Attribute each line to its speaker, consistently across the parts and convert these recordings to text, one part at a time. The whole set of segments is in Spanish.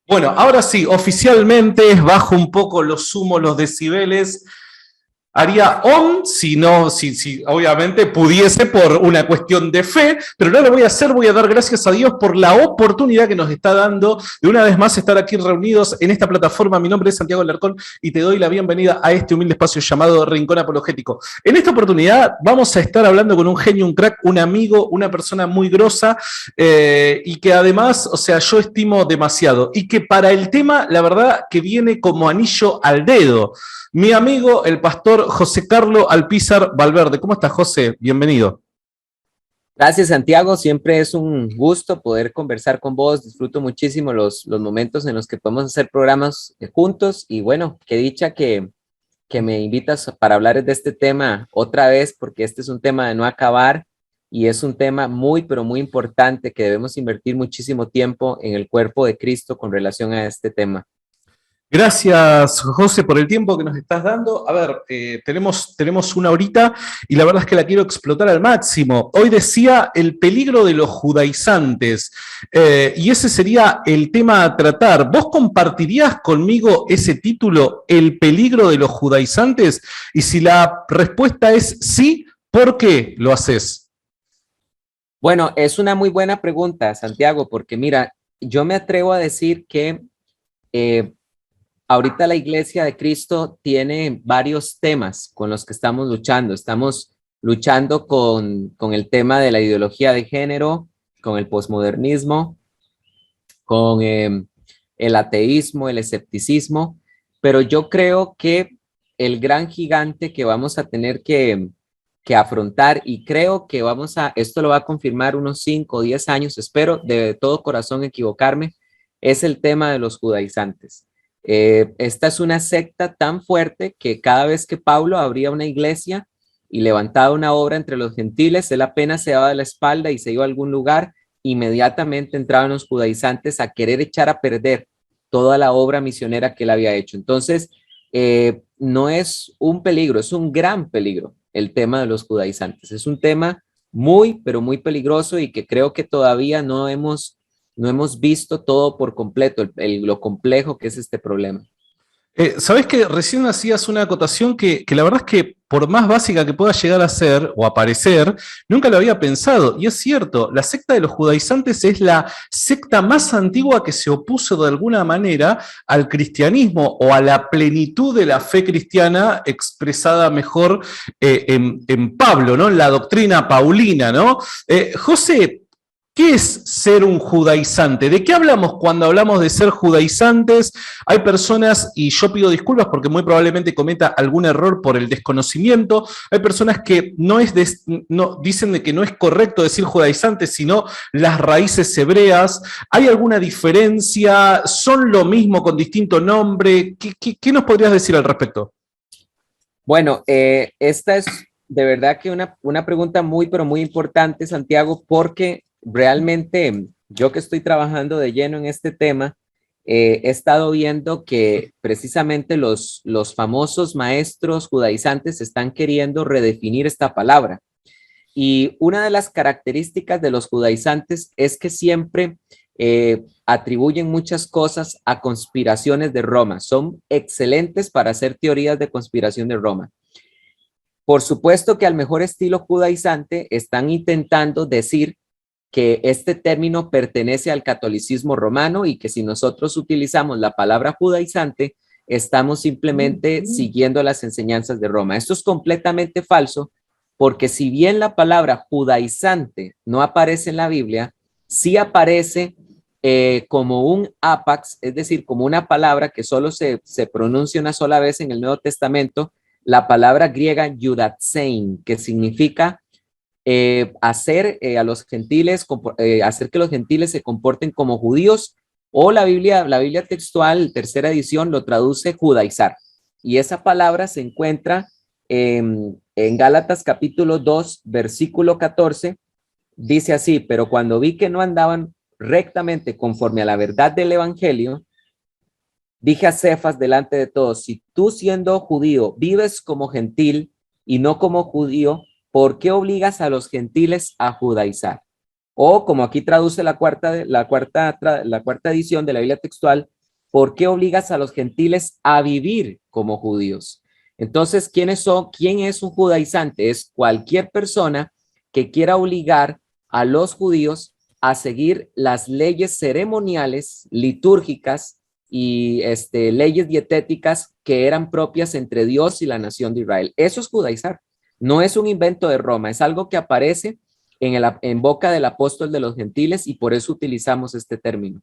Speaker 1: Bueno, ahora sí, oficialmente bajo un poco los humos, los decibeles. Haría on si no, si obviamente pudiese por una cuestión de fe, pero no lo voy a hacer, voy a dar gracias a Dios por la oportunidad que nos está dando de una vez más estar aquí reunidos en esta plataforma. Mi nombre es Santiago Alarcón y te doy la bienvenida a este humilde espacio llamado Rincón Apologético. En esta oportunidad vamos a estar hablando con un genio, un crack, un amigo, una persona muy grosa y que además, o sea, yo estimo demasiado y que para el tema, la verdad, que viene como anillo al dedo. Mi amigo, el pastor José Carlos Alpizar Valverde. ¿Cómo estás, José? Bienvenido.
Speaker 2: Gracias, Santiago. Siempre es un gusto poder conversar con vos. Disfruto muchísimo los momentos en los que podemos hacer programas juntos. Y bueno, qué dicha que me invitas para hablar de este tema otra vez, porque este es un tema de no acabar y es un tema muy, pero muy importante que debemos invertir muchísimo tiempo en el cuerpo de Cristo con relación a este tema.
Speaker 1: Gracias, José, por el tiempo que nos estás dando. A ver, tenemos una horita y la verdad es que la quiero explotar al máximo. Hoy decía el peligro de los judaizantes y ese sería el tema a tratar. ¿Vos compartirías conmigo ese título, El peligro de los judaizantes? Y si la respuesta es sí, ¿por qué lo haces?
Speaker 2: Bueno, es una muy buena pregunta, Santiago, porque mira, yo me atrevo a decir que eh, ahorita la Iglesia de Cristo tiene varios temas con los que estamos luchando. Estamos luchando con el tema de la ideología de género, con el posmodernismo, con el ateísmo, el escepticismo, pero yo creo que el gran gigante que vamos a tener que afrontar, y creo que esto lo va a confirmar unos 5 o 10 años, espero de todo corazón equivocarme, es el tema de los judaizantes. Esta es una secta tan fuerte que cada vez que Pablo abría una iglesia y levantaba una obra entre los gentiles, él apenas se daba de la espalda y se iba a algún lugar, inmediatamente entraban los judaizantes a querer echar a perder toda la obra misionera que él había hecho. Entonces, no es un peligro, es un gran peligro el tema de los judaizantes. Es un tema muy, pero muy peligroso y que creo que todavía no hemos visto todo por completo, lo complejo que es este problema.
Speaker 1: ¿Sabés que recién hacías una acotación que la verdad es que por más básica que pueda llegar a ser o aparecer, nunca lo había pensado? Y es cierto, la secta de los judaizantes es la secta más antigua que se opuso de alguna manera al cristianismo o a la plenitud de la fe cristiana expresada mejor en Pablo, ¿no? En la doctrina paulina, ¿no? José, ¿qué es ser un judaizante? ¿De qué hablamos cuando hablamos de ser judaizantes? Hay personas, y yo pido disculpas porque muy probablemente cometa algún error por el desconocimiento, hay personas que no, dicen de que no es correcto decir judaizantes, sino las raíces hebreas. ¿Hay alguna diferencia? ¿Son lo mismo con distinto nombre? ¿Qué nos podrías decir al respecto?
Speaker 2: Bueno, esta es de verdad que una pregunta muy, pero muy importante, Santiago, porque realmente yo que estoy trabajando de lleno en este tema, he estado viendo que precisamente los famosos maestros judaizantes están queriendo redefinir esta palabra. Y una de las características de los judaizantes es que siempre atribuyen muchas cosas a conspiraciones de Roma. Son excelentes para hacer teorías de conspiración de Roma. Por supuesto que al mejor estilo judaizante están intentando decir que este término pertenece al catolicismo romano y que si nosotros utilizamos la palabra judaizante, estamos simplemente siguiendo las enseñanzas de Roma. Esto es completamente falso, porque si bien la palabra judaizante no aparece en la Biblia, sí aparece como un apax, es decir, como una palabra que solo se pronuncia una sola vez en el Nuevo Testamento, la palabra griega yudatsein, que significa hacer que los gentiles se comporten como judíos, o la Biblia textual, tercera edición, lo traduce judaizar. Y esa palabra se encuentra en Gálatas capítulo 2, versículo 14, dice así: pero cuando vi que no andaban rectamente conforme a la verdad del evangelio, dije a Cefas delante de todos: si tú siendo judío vives como gentil y no como judío, ¿por qué obligas a los gentiles a judaizar? O como aquí traduce la cuarta edición de la Biblia textual, ¿por qué obligas a los gentiles a vivir como judíos? Entonces, ¿quiénes son? ¿Quién es un judaizante? Es cualquier persona que quiera obligar a los judíos a seguir las leyes ceremoniales, litúrgicas y leyes dietéticas que eran propias entre Dios y la nación de Israel. Eso es judaizar. No es un invento de Roma, es algo que aparece en boca del apóstol de los gentiles y por eso utilizamos este término.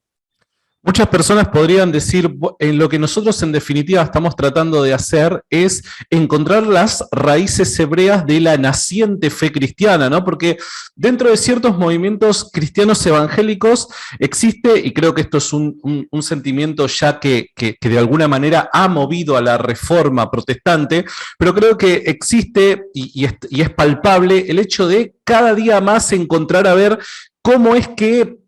Speaker 1: Muchas personas podrían decir, en lo que nosotros en definitiva estamos tratando de hacer es encontrar las raíces hebreas de la naciente fe cristiana, ¿no? Porque dentro de ciertos movimientos cristianos evangélicos existe, y creo que esto es un sentimiento ya que de alguna manera ha movido a la reforma protestante, pero creo que existe y es palpable el hecho de cada día más encontrar a ver cómo es que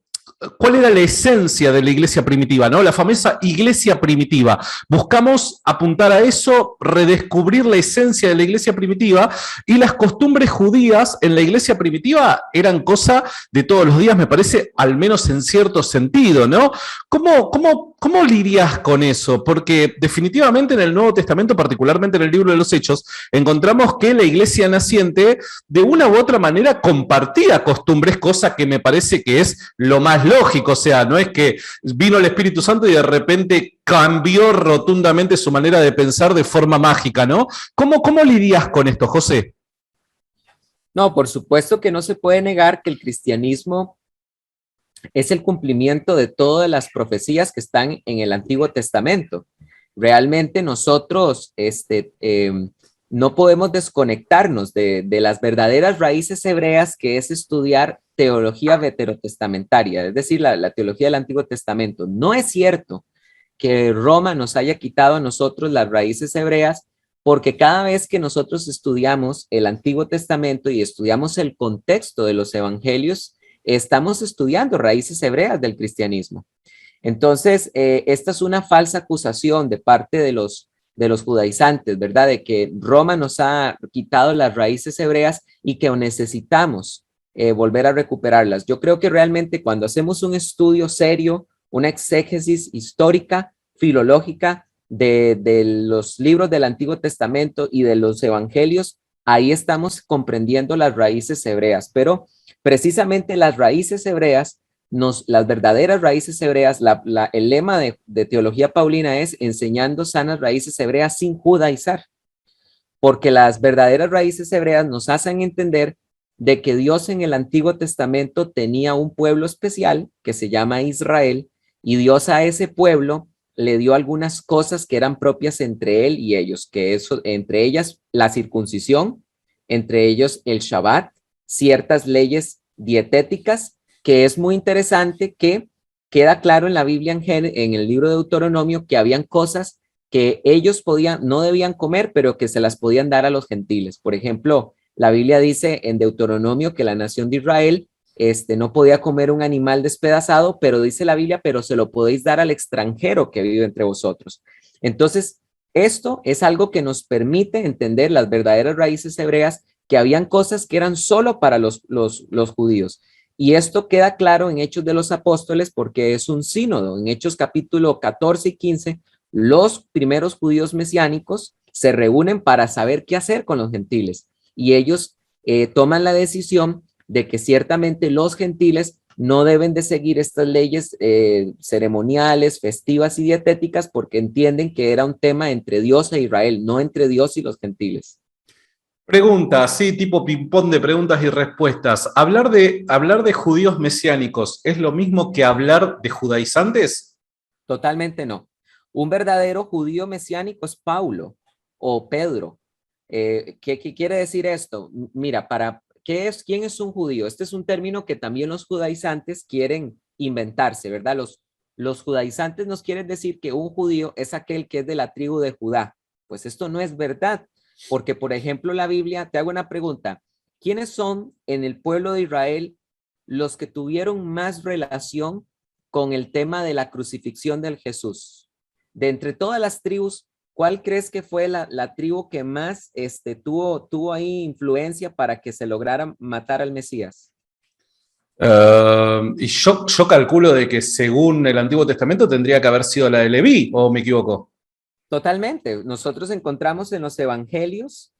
Speaker 1: ¿cuál era la esencia de la iglesia primitiva, ¿no? La famosa iglesia primitiva. Buscamos apuntar a eso, redescubrir la esencia de la iglesia primitiva, y las costumbres judías en la iglesia primitiva eran cosa de todos los días, me parece, al menos en cierto sentido, ¿no? ¿Cómo lidias con eso? Porque definitivamente en el Nuevo Testamento, particularmente en el libro de los Hechos, encontramos que la iglesia naciente de una u otra manera compartía costumbres, cosa que me parece que es lo más lógico. O sea, no es que vino el Espíritu Santo y de repente cambió rotundamente su manera de pensar de forma mágica, ¿no? ¿Cómo lidias con esto, José?
Speaker 2: No, por supuesto que no se puede negar que el cristianismo es el cumplimiento de todas las profecías que están en el Antiguo Testamento. Realmente nosotros no podemos desconectarnos de las verdaderas raíces hebreas, que es estudiar teología veterotestamentaria, es decir, la teología del Antiguo Testamento. No es cierto que Roma nos haya quitado a nosotros las raíces hebreas, porque cada vez que nosotros estudiamos el Antiguo Testamento y estudiamos el contexto de los evangelios, estamos estudiando raíces hebreas del cristianismo. Entonces, esta es una falsa acusación de parte de los judaizantes, ¿verdad? De que Roma nos ha quitado las raíces hebreas y que necesitamos volver a recuperarlas. Yo creo que realmente cuando hacemos un estudio serio, una exégesis histórica, filológica de los libros del Antiguo Testamento y de los evangelios, ahí estamos comprendiendo las raíces hebreas, pero precisamente las raíces hebreas, las verdaderas raíces hebreas, el lema de teología paulina es enseñando sanas raíces hebreas sin judaizar, porque las verdaderas raíces hebreas nos hacen entender de que Dios en el Antiguo Testamento tenía un pueblo especial que se llama Israel, y Dios a ese pueblo le dio algunas cosas que eran propias entre él y ellos, que eso, entre ellas la circuncisión, entre ellos el Shabbat, ciertas leyes dietéticas, que es muy interesante que queda claro en la Biblia, en el libro de Deuteronomio, que habían cosas que ellos no debían comer, pero que se las podían dar a los gentiles. Por ejemplo, la Biblia dice en Deuteronomio que la nación de Israel no podía comer un animal despedazado, pero dice la Biblia, pero se lo podéis dar al extranjero que vive entre vosotros. Entonces, esto es algo que nos permite entender las verdaderas raíces hebreas, que habían cosas que eran solo para los judíos. Y esto queda claro en Hechos de los Apóstoles, porque es un sínodo. En Hechos capítulo 14 y 15, los primeros judíos mesiánicos se reúnen para saber qué hacer con los gentiles. Y ellos toman la decisión de que ciertamente los gentiles no deben de seguir estas leyes ceremoniales, festivas y dietéticas, porque entienden que era un tema entre Dios e Israel, no entre Dios y los gentiles.
Speaker 1: Pregunta, sí, tipo ping-pong de preguntas y respuestas. ¿Hablar de judíos mesiánicos es lo mismo que hablar de judaizantes?
Speaker 2: Totalmente no. Un verdadero judío mesiánico es Paulo o Pedro. ¿Qué quiere decir esto? Mira, ¿quién es un judío? Este es un término que también los judaizantes quieren inventarse, ¿verdad? Los judaizantes nos quieren decir que un judío es aquel que es de la tribu de Judá. Pues esto no es verdad, porque por ejemplo la Biblia, te hago una pregunta, ¿quiénes son en el pueblo de Israel los que tuvieron más relación con el tema de la crucifixión del Jesús? De entre todas las tribus, ¿cuál crees que fue la tribu que más tuvo ahí influencia para que se lograra matar al Mesías?
Speaker 1: Y yo calculo de que según el Antiguo Testamento tendría que haber sido la de Leví, ¿o me equivoco?
Speaker 2: Totalmente. Nosotros encontramos en los evangelios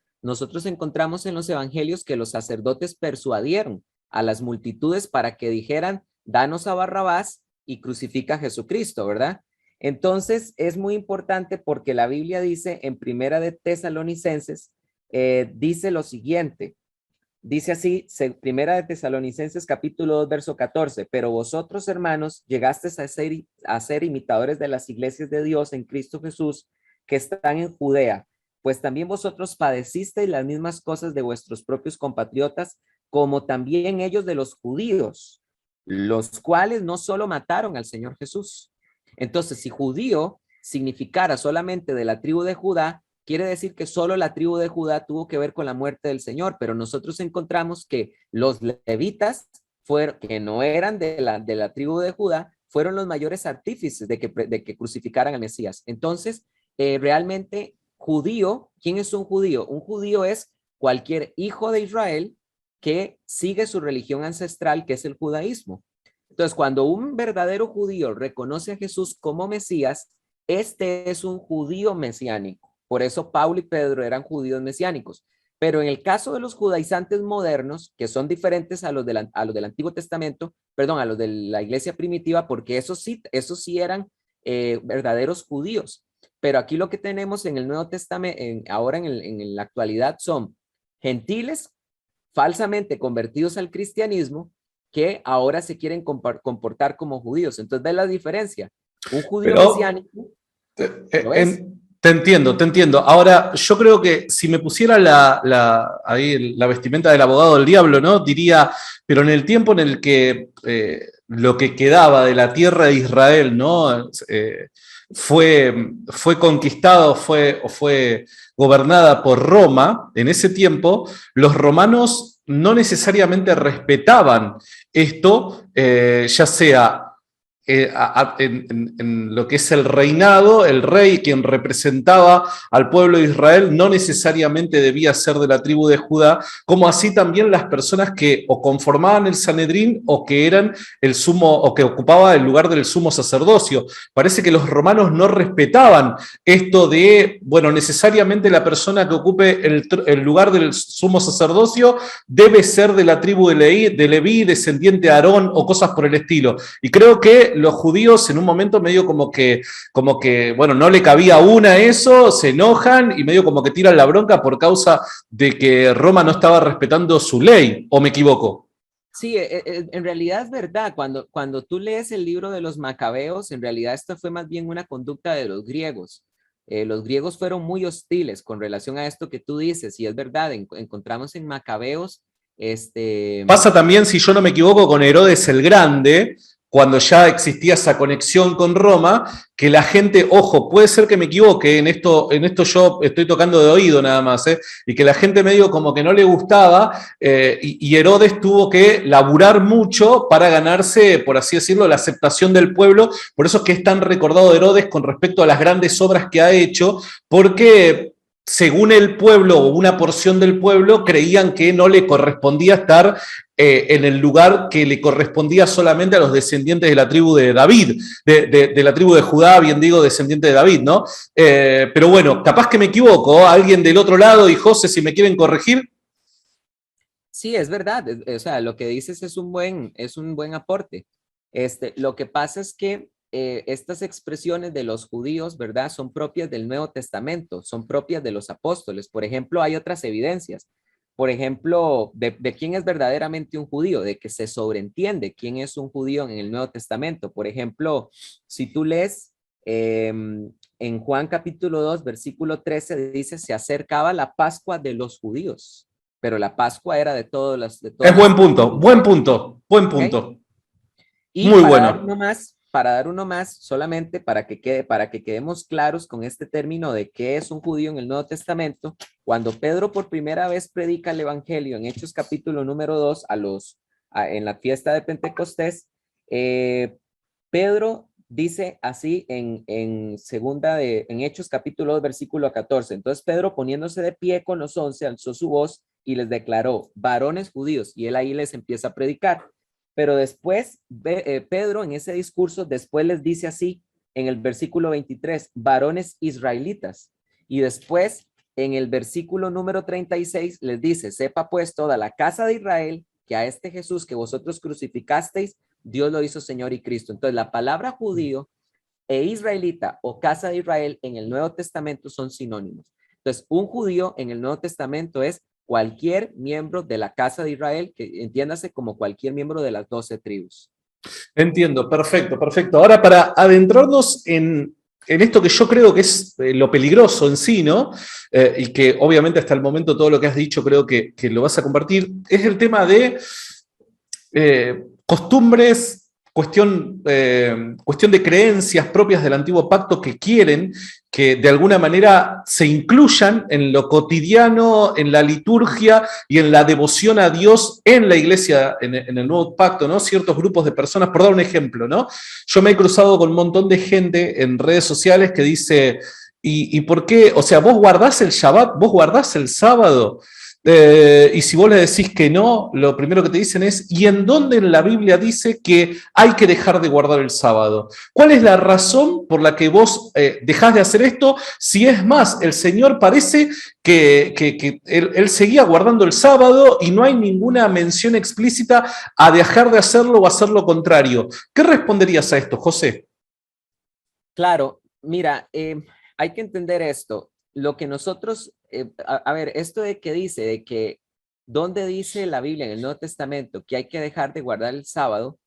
Speaker 2: que los sacerdotes persuadieron a las multitudes para que dijeran, danos a Barrabás y crucifica a Jesucristo, ¿verdad? Entonces es muy importante porque la Biblia dice en Primera de Tesalonicenses, dice lo siguiente. Dice así, Primera de Tesalonicenses capítulo 2, verso 14, pero vosotros, hermanos, llegasteis a ser imitadores de las iglesias de Dios en Cristo Jesús que están en Judea, pues también vosotros padecisteis las mismas cosas de vuestros propios compatriotas, como también ellos de los judíos, los cuales no solo mataron al Señor Jesús. Entonces, si judío significara solamente de la tribu de Judá, quiere decir que solo la tribu de Judá tuvo que ver con la muerte del Señor, pero nosotros encontramos que los levitas, que no eran de la tribu de Judá, fueron los mayores artífices de que crucificaran al Mesías. Entonces, realmente, judío, ¿quién es un judío? Un judío es cualquier hijo de Israel que sigue su religión ancestral, que es el judaísmo. Entonces, cuando un verdadero judío reconoce a Jesús como Mesías, este es un judío mesiánico. Por eso Pablo y Pedro eran judíos mesiánicos. Pero en el caso de los judaizantes modernos, que son diferentes a los del Antiguo Testamento, perdón, a los de la iglesia primitiva, porque esos sí eran verdaderos judíos. Pero aquí lo que tenemos en el Nuevo Testamento, ahora en la actualidad, son gentiles falsamente convertidos al cristianismo que ahora se quieren comportar como judíos. Entonces, ¿ves la diferencia? Un judío
Speaker 1: Pero
Speaker 2: mesiánico, ¿lo ves?
Speaker 1: te entiendo, te entiendo. Ahora, yo creo que si me pusiera ahí la vestimenta del abogado del diablo, ¿no? Diría, pero en el tiempo en el que lo que quedaba de la tierra de Israel, ¿no? Fue conquistada o fue gobernada por Roma, en ese tiempo, los romanos no necesariamente respetaban esto, ya sea en lo que es el reinado, el rey, quien representaba al pueblo de Israel, no necesariamente debía ser de la tribu de Judá, como así también las personas que o conformaban el Sanedrín o que eran el sumo o que ocupaba el lugar del sumo sacerdocio. Parece que los romanos no respetaban esto de, bueno, necesariamente la persona que ocupe el lugar del sumo sacerdocio debe ser de la tribu de Leví, descendiente de Aarón o cosas por el estilo. Y creo que los judíos en un momento medio como que, bueno, no le cabía una a eso, se enojan y medio como que tiran la bronca por causa de que Roma no estaba respetando su ley, ¿o me equivoco?
Speaker 2: Sí, en realidad es verdad. Cuando tú lees el libro de los macabeos, en realidad esto fue más bien una conducta de los griegos. Los griegos fueron muy hostiles con relación a esto que tú dices, y es verdad, encontramos en Macabeos, este,
Speaker 1: Pasa también, si yo no me equivoco, con Herodes el Grande, cuando ya existía esa conexión con Roma, que la gente, ojo, puede ser que me equivoque, en esto yo estoy tocando de oído nada más, y que la gente medio como que no le gustaba, y Herodes tuvo que laburar mucho para ganarse, por así decirlo, la aceptación del pueblo, por eso es que es tan recordado Herodes con respecto a las grandes obras que ha hecho, porque según el pueblo o una porción del pueblo, creían que no le correspondía estar en el lugar que le correspondía solamente a los descendientes de la tribu de David, de la tribu de Judá, bien digo, descendiente de David, ¿no? Pero bueno, capaz que me equivoco, alguien del otro lado y José, si me quieren corregir.
Speaker 2: sí, es verdad. O sea, lo que dices es un buen aporte. Lo que pasa es que estas expresiones de los judíos, ¿verdad? Son propias del Nuevo Testamento, son propias de los apóstoles. Por ejemplo, hay otras evidencias. Por ejemplo, de quién es verdaderamente un judío, de que se sobreentiende quién es un judío en el Nuevo Testamento. Por ejemplo, si tú lees en Juan capítulo 2, versículo 13, dice, se acercaba la Pascua de los judíos, pero la Pascua era de
Speaker 1: Es
Speaker 2: todas
Speaker 1: buen
Speaker 2: las
Speaker 1: punto,
Speaker 2: tribus,
Speaker 1: buen punto, buen
Speaker 2: ¿ok?
Speaker 1: punto.
Speaker 2: Y
Speaker 1: Muy bueno.
Speaker 2: para dar uno más, solamente para que quedemos claros con este término de qué es un judío en el Nuevo Testamento, cuando Pedro por primera vez predica el Evangelio en Hechos capítulo número 2 en la fiesta de Pentecostés, Pedro dice así en Hechos capítulo 2 versículo 14. Entonces Pedro, poniéndose de pie con los 11, alzó su voz y les declaró, varones judíos, y él ahí les empieza a predicar. Pero después, Pedro en ese discurso, después les dice así, en el versículo 23, varones israelitas. Y después, en el versículo número 36, les dice, sepa pues toda la casa de Israel, que a este Jesús que vosotros crucificasteis, Dios lo hizo Señor y Cristo. Entonces, la palabra judío e israelita o casa de Israel en el Nuevo Testamento son sinónimos. Entonces, un judío en el Nuevo Testamento es cualquier miembro de la casa de Israel, que entiéndase como cualquier miembro de las 12 tribus.
Speaker 1: Entiendo, perfecto, perfecto. Ahora, para adentrarnos en esto que yo creo que es lo peligroso en sí, ¿no? Y que obviamente hasta el momento todo lo que has dicho creo que lo vas a compartir, es el tema de costumbres, cuestión de creencias propias del antiguo pacto que quieren que de alguna manera se incluyan en lo cotidiano, en la liturgia y en la devoción a Dios en la iglesia, en el nuevo pacto, ¿no? Ciertos grupos de personas, por dar un ejemplo, ¿no? Yo me he cruzado con un montón de gente en redes sociales que dice, ¿y por qué? O sea, vos guardás el Shabbat, vos guardás el sábado. Y si vos le decís que no, lo primero que te dicen es, ¿y en dónde en la Biblia dice que hay que dejar de guardar el sábado? ¿Cuál es la razón por la que vos dejás de hacer esto? Si es más, el Señor parece que él seguía guardando el sábado y no hay ninguna mención explícita a dejar de hacerlo o hacer lo contrario. ¿Qué responderías a esto, José?
Speaker 2: Claro, mira, hay que entender esto. Lo que nosotros, a ver, esto de que dice, de que, ¿dónde dice la Biblia en el Nuevo Testamento que hay que dejar de guardar el sábado?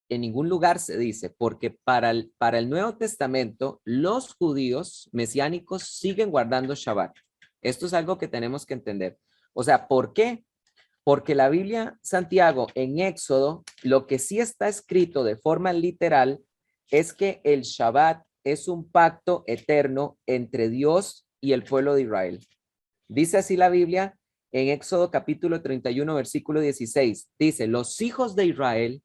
Speaker 2: En ningún lugar se dice, porque para el Nuevo Testamento, los judíos mesiánicos siguen guardando Shabbat. Esto es algo que tenemos que entender. O sea, ¿por qué? Porque la Biblia, Santiago, en Éxodo, lo que sí está escrito de forma literal es que el Shabbat es un pacto eterno entre Dios y el pueblo de Israel. Dice así la Biblia en Éxodo capítulo 31, versículo 16. Dice, los hijos de Israel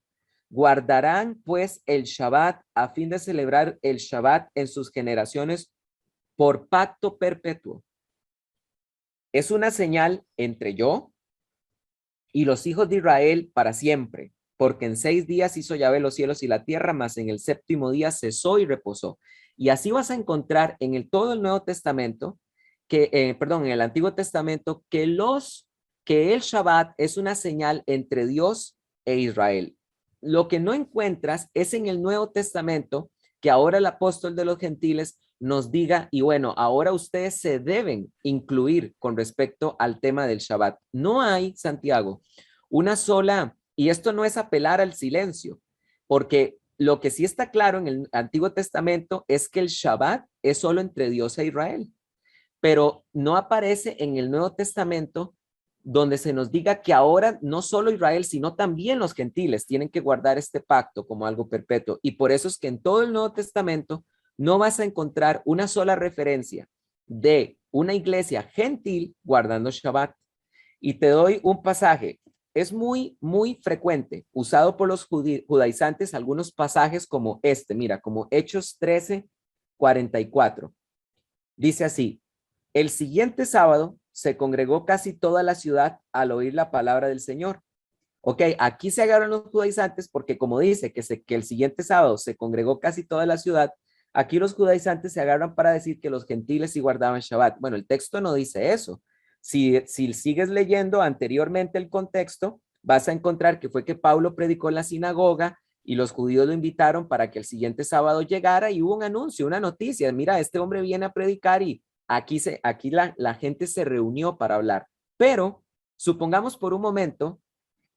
Speaker 2: guardarán pues el Shabbat a fin de celebrar el Shabbat en sus generaciones por pacto perpetuo. Es una señal entre yo y los hijos de Israel para siempre, porque en 6 días hizo Yahvé los cielos y la tierra, mas en el séptimo día cesó y reposó. Y así vas a encontrar en todo el Nuevo Testamento, en el Antiguo Testamento, que el Shabbat es una señal entre Dios e Israel. Lo que no encuentras es en el Nuevo Testamento que ahora el apóstol de los gentiles nos diga, y bueno, ahora ustedes se deben incluir con respecto al tema del Shabbat. No hay, Santiago, una sola, y esto no es apelar al silencio, porque lo que sí está claro en el Antiguo Testamento es que el Shabbat es solo entre Dios e Israel, pero no aparece en el Nuevo Testamento donde se nos diga que ahora no solo Israel, sino también los gentiles tienen que guardar este pacto como algo perpetuo. Y por eso es que en todo el Nuevo Testamento no vas a encontrar una sola referencia de una iglesia gentil guardando Shabbat. Y te doy un pasaje. Es muy, muy frecuente, usado por los judaizantes, algunos pasajes como este, mira, como Hechos 13, 44. Dice así, el siguiente sábado se congregó casi toda la ciudad al oír la palabra del Señor. Ok, aquí se agarran los judaizantes porque como dice que el siguiente sábado se congregó casi toda la ciudad, aquí los judaizantes se agarran para decir que los gentiles sí guardaban Shabbat. Bueno, el texto no dice eso. Si sigues leyendo anteriormente el contexto, vas a encontrar que fue que Pablo predicó en la sinagoga y los judíos lo invitaron para que el siguiente sábado llegara y hubo un anuncio, una noticia. Mira, este hombre viene a predicar y aquí la gente se reunió para hablar. Pero supongamos por un momento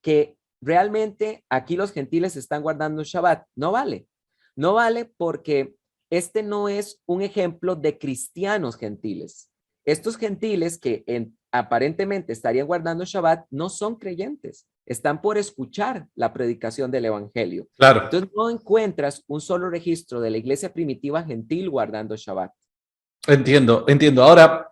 Speaker 2: que realmente aquí los gentiles están guardando Shabbat. No vale. No vale porque este no es un ejemplo de cristianos gentiles. Estos gentiles que aparentemente estarían guardando Shabbat no son creyentes. Están por escuchar la predicación del evangelio.
Speaker 1: Claro.
Speaker 2: Entonces no encuentras un solo registro de la iglesia primitiva gentil guardando Shabbat.
Speaker 1: Entiendo, entiendo. Ahora,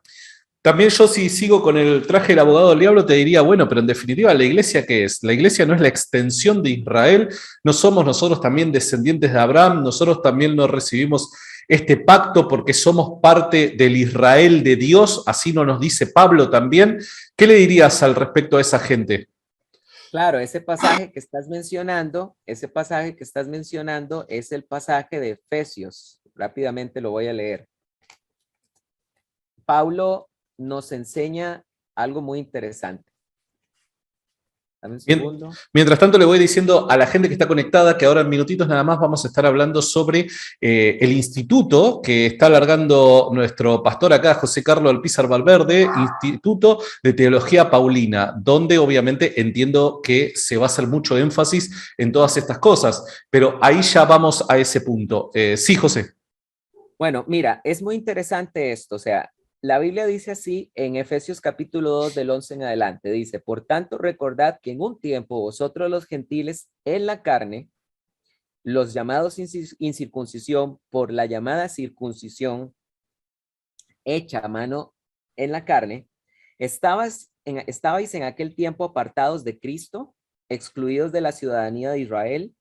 Speaker 1: también yo si sigo con el traje del abogado del diablo te diría, bueno, pero en definitiva, ¿la iglesia qué es? La iglesia no es la extensión de Israel, no somos nosotros también descendientes de Abraham, nosotros también no recibimos este pacto porque somos parte del Israel de Dios, así nos dice Pablo también. ¿Qué le dirías al respecto a esa gente?
Speaker 2: Claro, ese pasaje que estás mencionando, ese pasaje que estás mencionando es el pasaje de Efesios. Rápidamente lo voy a leer. Pablo nos enseña algo muy interesante. Dame un segundo.
Speaker 1: Mientras tanto, le voy diciendo a la gente que está conectada que ahora en minutitos nada más vamos a estar hablando sobre el instituto que está alargando nuestro pastor acá, José Carlos Alpizar Valverde, Instituto de Teología Paulina, donde obviamente entiendo que se va a hacer mucho énfasis en todas estas cosas, pero ahí ya vamos a ese punto. Sí, José.
Speaker 2: Bueno, mira, es muy interesante esto, o sea, la Biblia dice así en Efesios capítulo 2 del 11 en adelante, dice, por tanto recordad que en un tiempo vosotros los gentiles en la carne, los llamados incircuncisión por la llamada circuncisión hecha a mano en la carne, estabais en aquel tiempo apartados de Cristo, excluidos de la ciudadanía de Israel,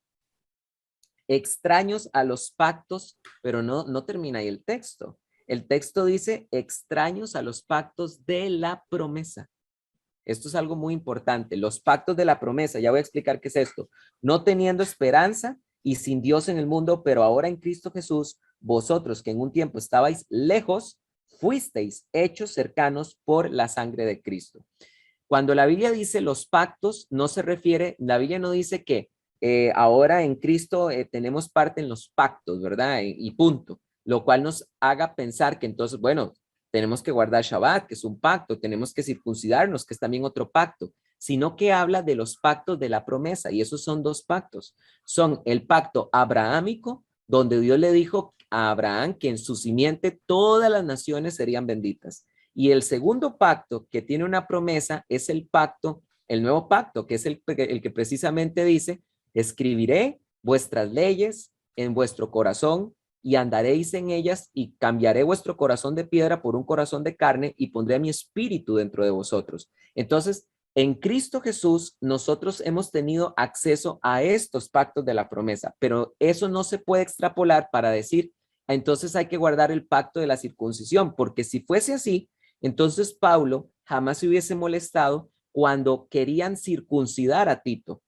Speaker 2: extraños a los pactos, pero no termina ahí el texto. El texto dice extraños a los pactos de la promesa. Esto es algo muy importante. Los pactos de la promesa, ya voy a explicar qué es esto. No teniendo esperanza y sin Dios en el mundo, pero ahora en Cristo Jesús, vosotros que en un tiempo estabais lejos, fuisteis hechos cercanos por la sangre de Cristo. Cuando la Biblia dice los pactos, no se refiere, la Biblia no dice que ahora en Cristo tenemos parte en los pactos, ¿verdad? Y punto. Lo cual nos haga pensar que entonces, bueno, tenemos que guardar Shabbat, que es un pacto, tenemos que circuncidarnos, que es también otro pacto, sino que habla de los pactos de la promesa, y esos son dos pactos. Son el pacto abrahámico, donde Dios le dijo a Abraham que en su simiente todas las naciones serían benditas. Y el segundo pacto que tiene una promesa es el pacto, el nuevo pacto, que es el que precisamente dice, escribiré vuestras leyes en vuestro corazón y andaréis en ellas y cambiaré vuestro corazón de piedra por un corazón de carne y pondré mi espíritu dentro de vosotros. Entonces, en Cristo Jesús, nosotros hemos tenido acceso a estos pactos de la promesa, pero eso no se puede extrapolar para decir, entonces hay que guardar el pacto de la circuncisión, porque si fuese así, entonces Pablo jamás se hubiese molestado cuando querían circuncidar a Tito.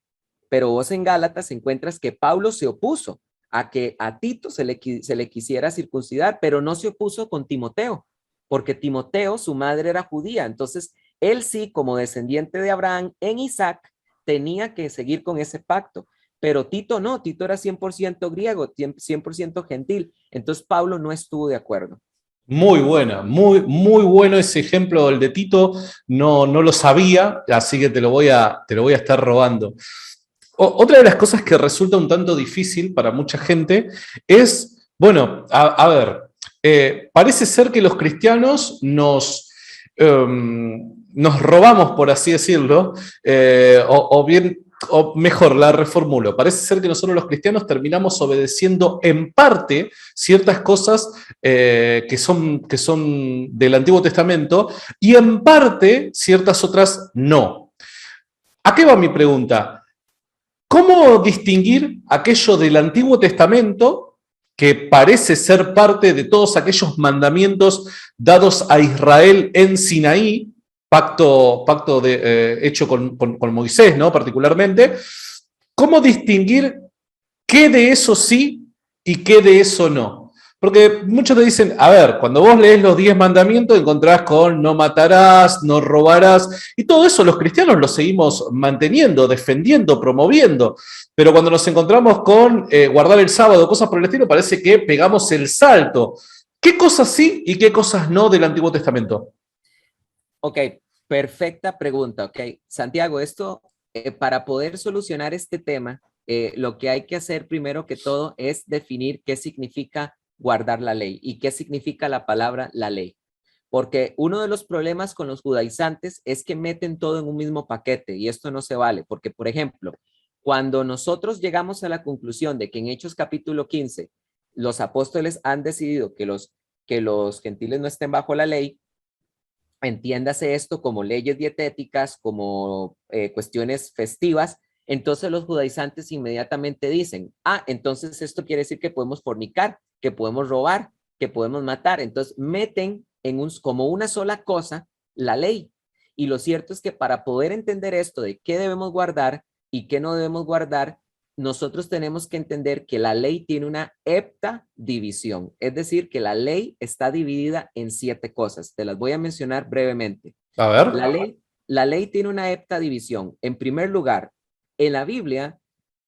Speaker 2: Pero vos en Gálatas encuentras que Pablo se opuso a que a Tito se le quisiera circuncidar, pero no se opuso con Timoteo, porque Timoteo, su madre era judía, entonces él sí, como descendiente de Abraham en Isaac, tenía que seguir con ese pacto, pero Tito no, Tito era 100% griego, 100% gentil, entonces Pablo no estuvo de acuerdo.
Speaker 1: Muy buena, muy bueno ese ejemplo, el de Tito, no lo sabía, así que te lo voy a estar robando. Otra de las cosas que resulta un tanto difícil para mucha gente es, bueno, a ver, parece ser que los cristianos nos robamos, por así decirlo, o bien, o mejor, la reformulo. Parece ser que nosotros los cristianos terminamos obedeciendo en parte ciertas cosas que son del Antiguo Testamento y en parte ciertas otras no. ¿A qué va mi pregunta? ¿Cómo distinguir aquello del Antiguo Testamento que parece ser parte de todos aquellos mandamientos dados a Israel en Sinaí, pacto hecho con Moisés, ¿no? Particularmente? ¿Cómo distinguir qué de eso sí y qué de eso no? Porque muchos te dicen, a ver, cuando vos lees los 10 mandamientos encontrás con no matarás, no robarás, y todo eso los cristianos lo seguimos manteniendo, defendiendo, promoviendo. Pero cuando nos encontramos con guardar el sábado, cosas por el estilo, parece que pegamos el salto. ¿Qué cosas sí y qué cosas no del Antiguo Testamento?
Speaker 2: Ok, perfecta pregunta. Ok, Santiago, esto para poder solucionar este tema, lo que hay que hacer primero que todo es definir qué significa guardar la ley y qué significa la palabra la ley. Porque uno de los problemas con los judaizantes es que meten todo en un mismo paquete y esto no se vale. Porque, por ejemplo, cuando nosotros llegamos a la conclusión de que en Hechos capítulo 15 los apóstoles han decidido que los gentiles no estén bajo la ley, entiéndase esto como leyes dietéticas, como cuestiones festivas, entonces los judaizantes inmediatamente dicen, entonces esto quiere decir que podemos fornicar, que podemos robar, que podemos matar. Entonces meten como una sola cosa la ley. Y lo cierto es que para poder entender esto de qué debemos guardar y qué no debemos guardar, nosotros tenemos que entender que la ley tiene una heptadivisión, es decir, que la ley está dividida en 7 cosas. Te las voy a mencionar brevemente.
Speaker 1: A ver.
Speaker 2: La ley tiene una heptadivisión. En primer lugar, en la Biblia,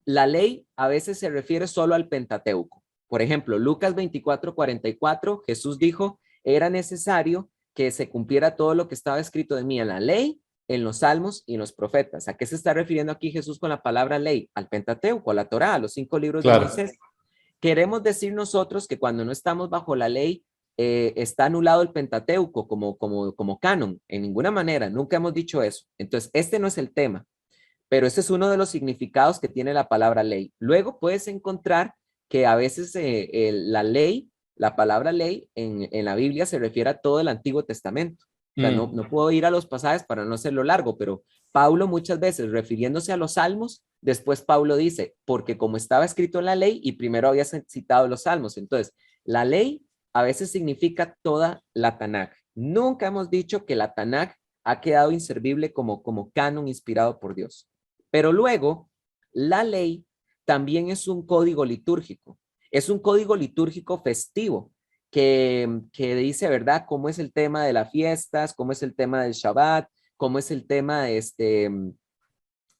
Speaker 2: la ley a veces se refiere solo al Pentateuco. Por ejemplo, Lucas 24:44, Jesús dijo, era necesario que se cumpliera todo lo que estaba escrito de mí en la ley, en los salmos y en los profetas. ¿A qué se está refiriendo aquí Jesús con la palabra ley? Al Pentateuco, a la Torá, a los 5 libros de Moisés. Queremos decir nosotros que cuando no estamos bajo la ley, está anulado el Pentateuco como canon. En ninguna manera, nunca hemos dicho eso. Entonces, este no es el tema, pero este es uno de los significados que tiene la palabra ley. Luego puedes encontrar que a veces la ley, la palabra ley en la Biblia se refiere a todo el Antiguo Testamento. O sea, no puedo ir a los pasajes para no hacerlo largo, pero Pablo muchas veces refiriéndose a los salmos, después Pablo dice, porque como estaba escrito en la ley y primero había citado los salmos. Entonces, la ley a veces significa toda la Tanaj. Nunca hemos dicho que la Tanaj ha quedado inservible como canon inspirado por Dios. Pero luego, la ley también es un código litúrgico. Es un código litúrgico festivo que dice, ¿verdad?, cómo es el tema de las fiestas, cómo es el tema del Shabbat, cómo es el tema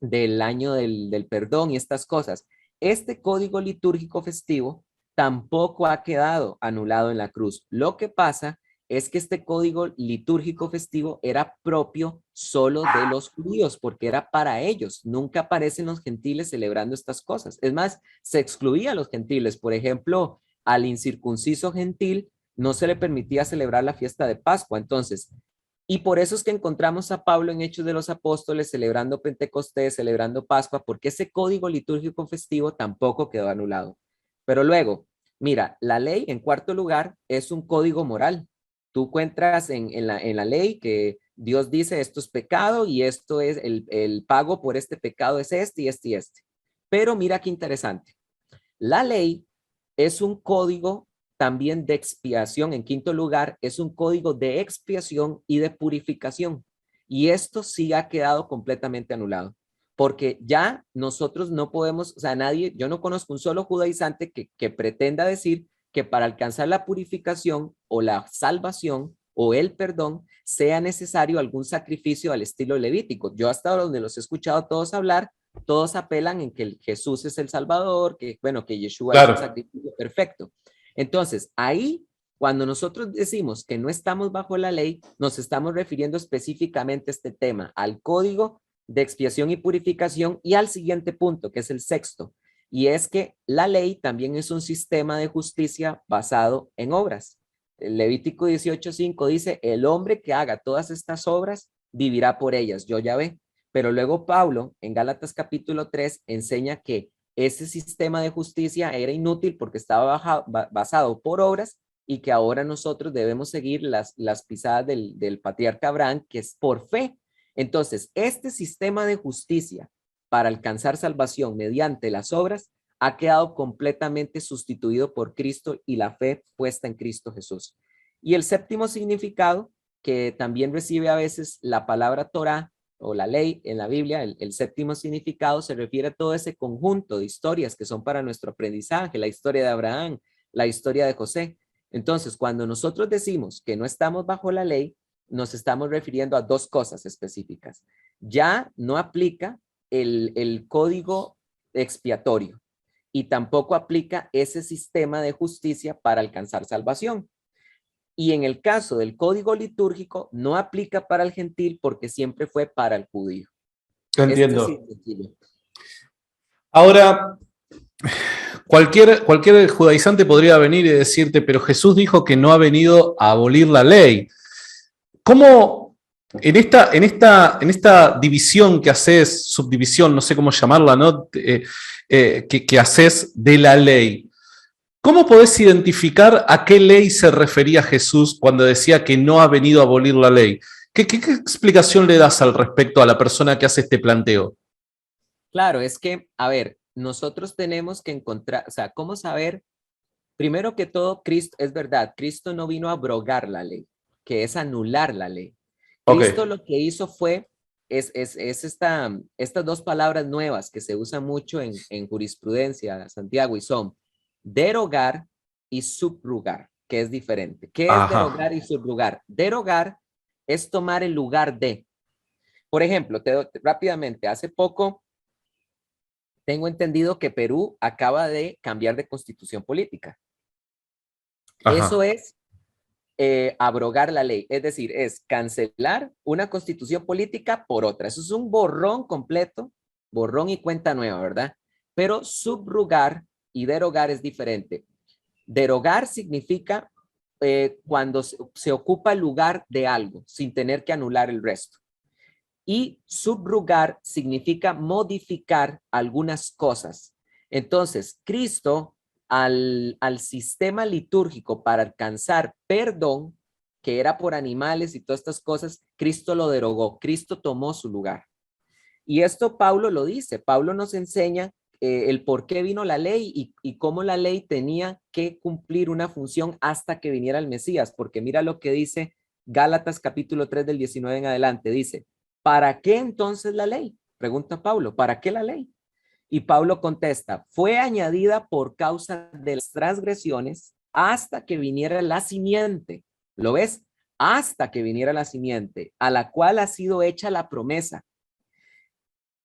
Speaker 2: del año del perdón y estas cosas. Este código litúrgico festivo tampoco ha quedado anulado en la cruz. Lo que pasa es que este código litúrgico festivo era propio solo de los judíos, porque era para ellos. Nunca aparecen los gentiles celebrando estas cosas. Es más, se excluía a los gentiles. Por ejemplo, al incircunciso gentil no se le permitía celebrar la fiesta de Pascua. Entonces, y por eso es que encontramos a Pablo en Hechos de los Apóstoles celebrando Pentecostés, celebrando Pascua, porque ese código litúrgico festivo tampoco quedó anulado. Pero luego, mira, la ley, en cuarto lugar, es un código moral. Tú encuentras en la ley que Dios dice esto es pecado y esto es el pago por este pecado es este y este y este. Pero mira qué interesante. La ley es un código también de expiación. En quinto lugar, es un código de expiación y de purificación. Y esto sí ha quedado completamente anulado. Porque ya nosotros no podemos, o sea, nadie, yo no conozco un solo judaizante que pretenda decir que para alcanzar la purificación o la salvación o el perdón sea necesario algún sacrificio al estilo levítico. Yo hasta donde los he escuchado todos hablar, todos apelan en que Jesús es el Salvador, que bueno, que Yeshua es el sacrificio perfecto. Entonces, ahí, cuando nosotros decimos que no estamos bajo la ley, nos estamos refiriendo específicamente a este tema, al código de expiación y purificación y al siguiente punto, que es el sexto, y es que la ley también es un sistema de justicia basado en obras. El Levítico 18:5 dice, el hombre que haga todas estas obras vivirá por ellas, yo ya ve. Pero luego Pablo, en Gálatas capítulo 3, enseña que ese sistema de justicia era inútil porque estaba basado por obras y que ahora nosotros debemos seguir las pisadas del patriarca Abraham, que es por fe. Entonces, este sistema de justicia para alcanzar salvación mediante las obras ha quedado completamente sustituido por Cristo y la fe puesta en Cristo Jesús. Y el séptimo significado, que también recibe a veces la palabra Torá o la ley en la Biblia, el séptimo significado se refiere a todo ese conjunto de historias que son para nuestro aprendizaje, la historia de Abraham, la historia de José. Entonces, cuando nosotros decimos que no estamos bajo la ley, nos estamos refiriendo a 2 cosas específicas. Ya no aplica el código expiatorio y tampoco aplica ese sistema de justicia para alcanzar salvación. Y en el caso del código litúrgico, no aplica para el gentil porque siempre fue para el judío.
Speaker 1: Entiendo. Ahora, cualquier judaizante podría venir y decirte, pero Jesús dijo que no ha venido a abolir la ley. ¿Cómo en esta división que haces, subdivisión, no sé cómo llamarla, ¿no? Que haces de la ley, ¿cómo podés identificar a qué ley se refería Jesús cuando decía que no ha venido a abolir la ley? ¿Qué explicación le das al respecto a la persona que hace este planteo?
Speaker 2: Claro, es que, a ver, nosotros tenemos que encontrar, o sea, ¿cómo saber? Primero que todo, Cristo, es verdad, Cristo no vino a abrogar la ley, que es anular la ley. Cristo lo que hizo fue, estas dos palabras nuevas que se usan mucho en jurisprudencia, Santiago, y son derogar y subrogar, que es diferente. ¿Qué es derogar y subrogar? Derogar es tomar el lugar de. Por ejemplo, rápidamente, hace poco tengo entendido que Perú acaba de cambiar de constitución política. Eso es abrogar la ley, es decir, es cancelar una constitución política por otra. Eso es un borrón completo, borrón y cuenta nueva, ¿verdad? Pero subrogar y derogar es diferente. Derogar significa cuando se ocupa el lugar de algo sin tener que anular el resto. Y subrogar significa modificar algunas cosas. Entonces, Cristo al sistema litúrgico para alcanzar perdón, que era por animales y todas estas cosas, Cristo lo derogó, Cristo tomó su lugar. Y esto Pablo lo dice, Pablo nos enseña el por qué vino la ley y cómo la ley tenía que cumplir una función hasta que viniera el Mesías, porque mira lo que dice Gálatas capítulo 3 del 19 en adelante, dice, ¿para qué entonces la ley? Pregunta Pablo, ¿para qué la ley? Y Pablo contesta, fue añadida por causa de las transgresiones hasta que viniera la simiente. ¿Lo ves? Hasta que viniera la simiente, a la cual ha sido hecha la promesa,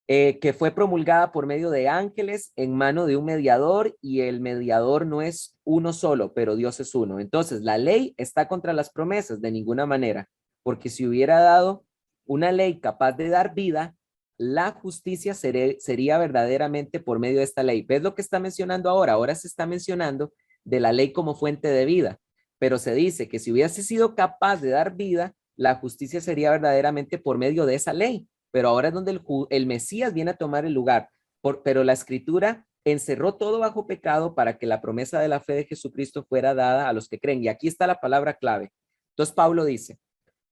Speaker 2: que fue promulgada por medio de ángeles en mano de un mediador, y el mediador no es uno solo, pero Dios es uno. Entonces, la ley está contra las promesas de ninguna manera, porque si hubiera dado una ley capaz de dar vida, la justicia sería verdaderamente por medio de esta ley. ¿Ves lo que está mencionando ahora? Ahora se está mencionando de la ley como fuente de vida, pero se dice que si hubiese sido capaz de dar vida, la justicia sería verdaderamente por medio de esa ley. Pero ahora es donde el Mesías viene a tomar el lugar. Pero la Escritura encerró todo bajo pecado para que la promesa de la fe de Jesucristo fuera dada a los que creen. Y aquí está la palabra clave. Entonces Pablo dice,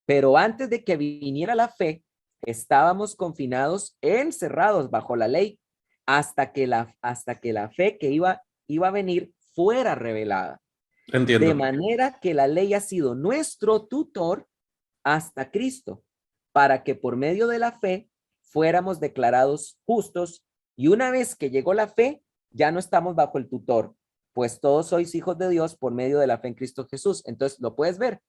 Speaker 2: pero antes de que viniera la fe, estábamos confinados, encerrados bajo la ley, hasta que la fe que iba a venir fuera revelada.
Speaker 1: Entiendo.
Speaker 2: De manera que la ley ha sido nuestro tutor hasta Cristo, para que por medio de la fe fuéramos declarados justos, y una vez que llegó la fe, ya no estamos bajo el tutor, pues todos sois hijos de Dios por medio de la fe en Cristo Jesús. Entonces lo puedes ver.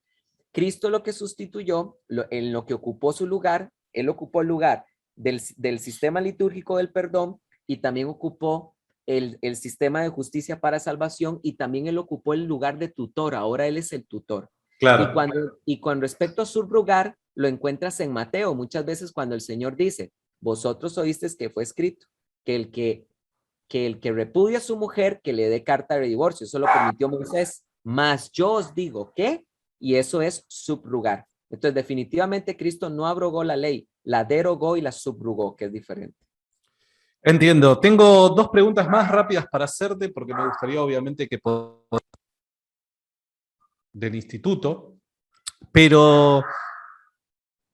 Speaker 2: Cristo lo que sustituyó, en lo que ocupó su lugar, él ocupó el lugar del sistema litúrgico del perdón, y también ocupó el sistema de justicia para salvación, y también él ocupó el lugar de tutor. Ahora él es el tutor.
Speaker 1: Claro.
Speaker 2: Y con respecto a subrogar, lo encuentras en Mateo muchas veces cuando el Señor dice, vosotros oísteis que fue escrito, que el que repudia a su mujer, que le dé carta de divorcio. Eso lo permitió Moisés. Mas yo os digo que, y eso es subrogar. Entonces, definitivamente Cristo no abrogó la ley, la derogó y la subrogó, que es diferente.
Speaker 1: Entiendo. Tengo dos preguntas más rápidas para hacerte, porque me gustaría obviamente que del instituto, pero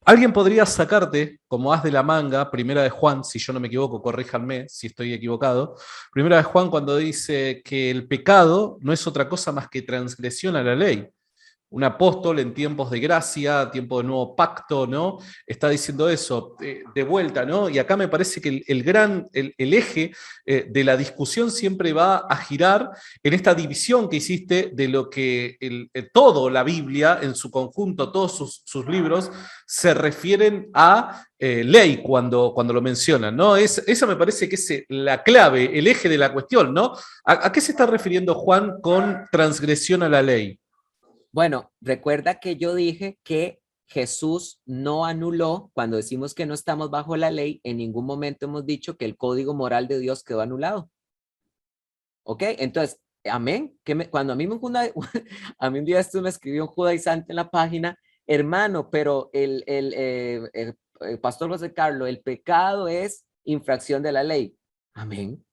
Speaker 1: alguien podría sacarte como as de la manga, Primera de Juan, si yo no me equivoco, corríjanme si estoy equivocado, Primera de Juan cuando dice que el pecado no es otra cosa más que transgresión a la ley. Un apóstol en tiempos de gracia, tiempo de nuevo pacto, ¿no? Está diciendo eso, de vuelta, ¿no? Y acá me parece que el eje de la discusión siempre va a girar en esta división que hiciste de lo que todo la Biblia en su conjunto, todos sus libros, se refieren a ley cuando lo mencionan, ¿no? Esa me parece que es la clave, el eje de la cuestión, ¿no? ¿A qué se está refiriendo Juan con transgresión a la ley?
Speaker 2: Bueno, recuerda que yo dije que Jesús no anuló, cuando decimos que no estamos bajo la ley, en ningún momento hemos dicho que el código moral de Dios quedó anulado. ¿Ok? Entonces, amén. Cuando a mí a mí un día esto me escribió un judaizante en la página, hermano, pero el pastor José Carlos, el pecado es infracción de la ley. Amén.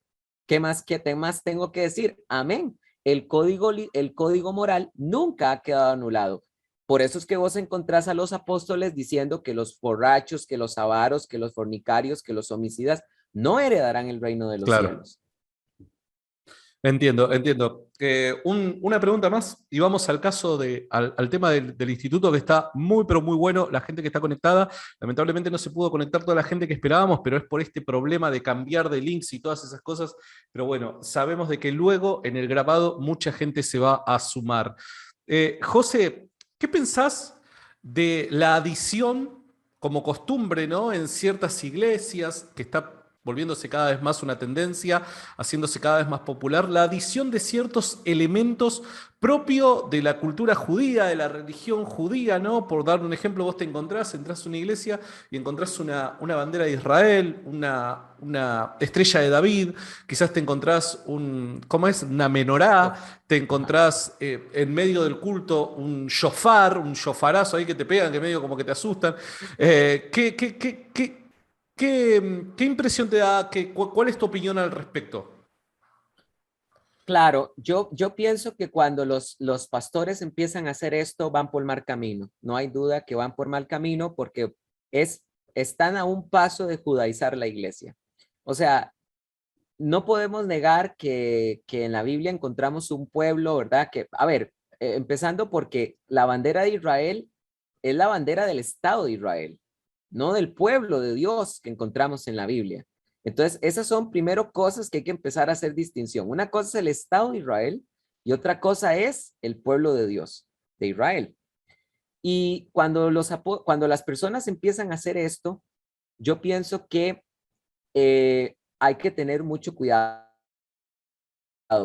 Speaker 2: ¿Qué más tengo que decir? Amén. El código moral nunca ha quedado anulado. Por eso es que vos encontrás a los apóstoles diciendo que los borrachos, que los avaros, que los fornicarios, que los homicidas no heredarán el reino de los cielos.
Speaker 1: Entiendo, entiendo. Una pregunta más y vamos al caso al tema del instituto que está muy, pero muy bueno. La gente que está conectada, lamentablemente no se pudo conectar toda la gente que esperábamos, pero es por este problema de cambiar de links y todas esas cosas. Pero bueno, sabemos de que luego en el grabado mucha gente se va a sumar. José, ¿qué pensás de la adición como costumbre, ¿no? En ciertas iglesias que está volviéndose cada vez más una tendencia, haciéndose cada vez más popular, la adición de ciertos elementos propio de la cultura judía, de la religión judía, ¿no? Por dar un ejemplo, vos te encontrás, entrás a una iglesia y encontrás una bandera de Israel, una estrella de David, quizás te encontrás ¿cómo es? Una menorá, te
Speaker 2: Ajá.
Speaker 1: encontrás en medio del culto un shofar, un shofarazo ahí que te pegan, que medio como que te asustan. ¿Qué impresión te da? ¿Cuál es tu opinión al respecto?
Speaker 2: Claro, yo pienso que cuando los pastores empiezan a hacer esto, van por mal camino. No hay duda que van por mal camino porque están a un paso de judaizar la iglesia. O sea, no podemos negar que en la Biblia encontramos un pueblo, ¿verdad? Que, a ver, empezando porque la bandera de Israel es la bandera del Estado de Israel, no del pueblo de Dios que encontramos en la Biblia. Entonces, esas son primero cosas que hay que empezar a hacer distinción. Una cosa es el Estado de Israel y otra cosa es el pueblo de Dios, de Israel. Y cuando las personas empiezan a hacer esto, yo pienso que hay que tener mucho cuidado